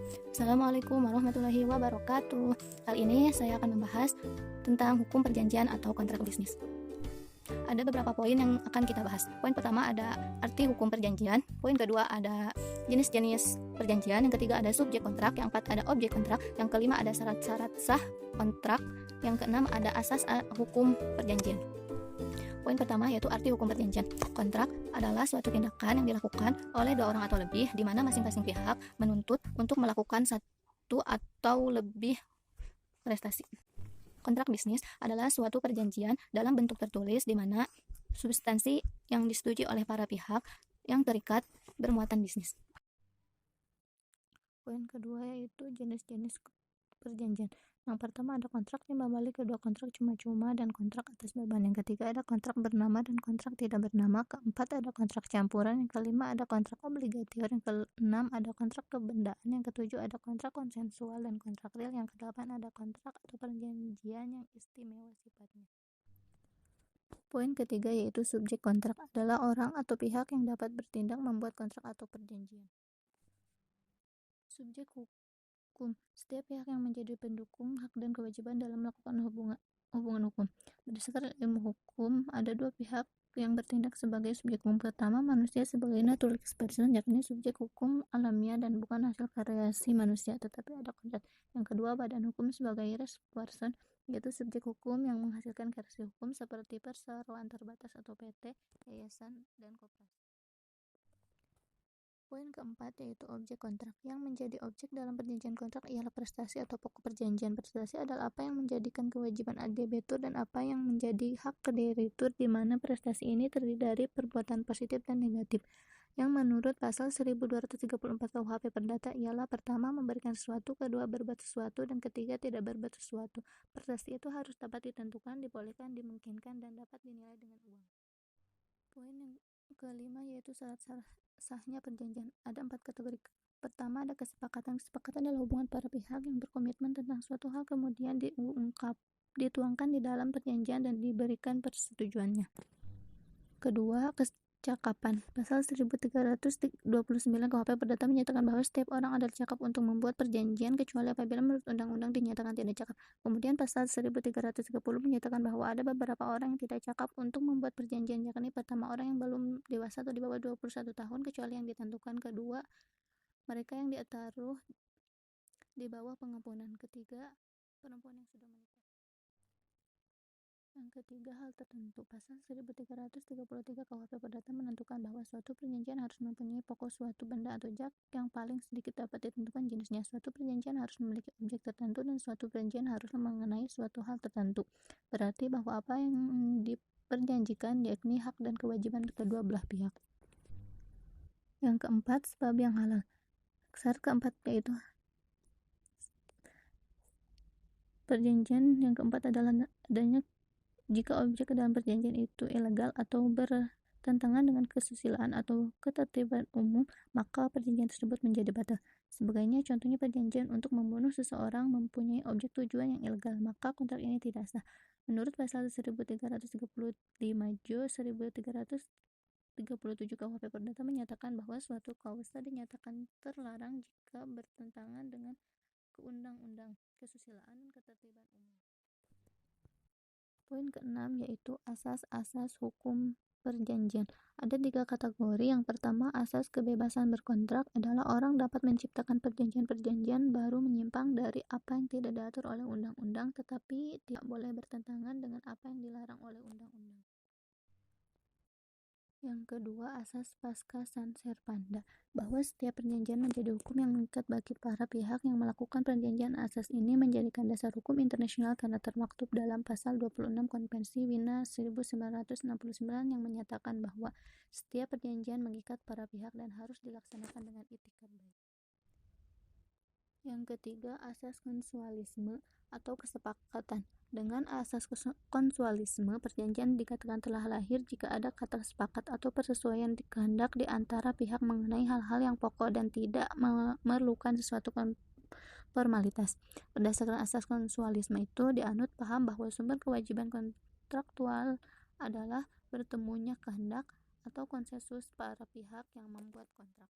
Assalamualaikum warahmatullahi wabarakatuh. Kali ini saya akan membahas tentang hukum perjanjian atau kontrak bisnis. Ada beberapa poin yang akan kita bahas. Poin pertama ada arti hukum perjanjian. Poin kedua ada jenis-jenis perjanjian. Yang ketiga ada subjek kontrak. Yang keempat ada objek kontrak. Yang kelima ada syarat-syarat sah kontrak. Yang keenam ada asas hukum perjanjian. Poin pertama yaitu arti hukum perjanjian. Kontrak adalah suatu tindakan yang dilakukan oleh dua orang atau lebih di mana masing-masing pihak menuntut untuk melakukan satu atau lebih prestasi. Kontrak bisnis adalah suatu perjanjian dalam bentuk tertulis di mana substansi yang disetujui oleh para pihak yang terikat bermuatan bisnis. Poin kedua yaitu jenis-jenis perjanjian. Yang pertama ada kontrak timbal balik, kedua kontrak cuma-cuma, dan kontrak atas beban. Yang ketiga ada kontrak bernama dan kontrak tidak bernama. Keempat ada kontrak campuran. Yang kelima ada kontrak obligator. Yang keenam ada kontrak kebendaan. Yang ketujuh ada kontrak konsensual dan kontrak real. Yang kedelapan ada kontrak atau perjanjian yang istimewa sifatnya. Poin ketiga yaitu subjek kontrak adalah orang atau pihak yang dapat bertindak membuat kontrak atau perjanjian. Subjek hukum setiap pihak yang menjadi pendukung hak dan kewajiban dalam melakukan hubungan hukum. Berdasarkan ilmu hukum, ada dua pihak yang bertindak sebagai subjek hukum. Pertama, manusia sebagai naturalized person, yakni subjek hukum alamiah dan bukan hasil kreasi manusia, tetapi ada kodrat. Yang kedua, badan hukum sebagai res person, yaitu subjek hukum yang menghasilkan kreasi hukum seperti perseroan terbatas atau PT, yayasan, dan koperasi. Poin keempat yaitu objek kontrak. Yang menjadi objek dalam perjanjian kontrak ialah prestasi atau pokok perjanjian. Prestasi adalah apa yang menjadikan kewajiban debitur dan apa yang menjadi hak kreditur, di mana prestasi ini terdiri dari perbuatan positif dan negatif. Yang menurut pasal 1234 KUHP Perdata ialah pertama memberikan sesuatu, kedua berbuat sesuatu, dan ketiga tidak berbuat sesuatu. Prestasi itu harus dapat ditentukan, dibolehkan, dimungkinkan, dan dapat dinilai dengan uang. Poin yang kelima yaitu syarat sahnya perjanjian. Ada 4 kategori. Pertama ada kesepakatan. Kesepakatan adalah hubungan para pihak yang berkomitmen tentang suatu hal kemudian dituangkan di dalam perjanjian dan diberikan persetujuannya. Kedua, cakapan. Pasal 1329 KUHP Perdata menyatakan bahwa setiap orang adalah cakap untuk membuat perjanjian kecuali apabila menurut undang-undang dinyatakan tidak cakap. Kemudian pasal 1330 menyatakan bahwa ada beberapa orang yang tidak cakap untuk membuat perjanjian, yakni pertama orang yang belum dewasa atau di bawah 21 tahun kecuali yang ditentukan. Kedua, mereka yang ditaruh di bawah pengampunan. Ketiga, perempuan yang sudah menikah. Yang ketiga, hal tertentu. Pasal 1333 KUHP Perdata menentukan bahwa suatu perjanjian harus mempunyai pokok suatu benda atau jak yang paling sedikit dapat ditentukan jenisnya. Suatu perjanjian harus memiliki objek tertentu dan suatu perjanjian harus mengenai suatu hal tertentu. Berarti bahwa apa yang diperjanjikan yakni hak dan kewajiban kedua belah pihak. Yang keempat, sebab yang halal. Syarat keempat yaitu perjanjian yang keempat adalah adanya jika objek dalam perjanjian itu ilegal atau bertentangan dengan kesusilaan atau ketertiban umum, maka perjanjian tersebut menjadi batal. Sebagainya, contohnya perjanjian untuk membunuh seseorang mempunyai objek tujuan yang ilegal, maka kontrak ini tidak sah. Menurut pasal 1335 Jo 1337 KUHP Perdata menyatakan bahwa suatu kausa dinyatakan terlarang jika bertentangan dengan undang-undang, kesusilaan, dan ketertiban umum. Poin keenam yaitu asas-asas hukum perjanjian. Ada 3 kategori. Yang pertama, asas kebebasan berkontrak adalah orang dapat menciptakan perjanjian-perjanjian baru menyimpang dari apa yang tidak diatur oleh undang-undang tetapi tidak boleh bertentangan dengan apa yang dilarang oleh undang-undang. Yang kedua, asas pasca sunt servanda, bahwa setiap perjanjian menjadi hukum yang mengikat bagi para pihak yang melakukan perjanjian. Asas ini menjadikan dasar hukum internasional karena termaktub dalam pasal 26 Konvensi Wina 1969 yang menyatakan bahwa setiap perjanjian mengikat para pihak dan harus dilaksanakan dengan itikat baik. Yang ketiga, asas konsensualisme atau kesepakatan. Dengan asas konsensualisme, perjanjian dikatakan telah lahir jika ada kata sepakat atau persesuaian kehendak di antara pihak mengenai hal-hal yang pokok dan tidak memerlukan sesuatu formalitas. Berdasarkan asas konsensualisme itu, dianut paham bahwa sumber kewajiban kontraktual adalah bertemunya kehendak atau konsensus para pihak yang membuat kontrak.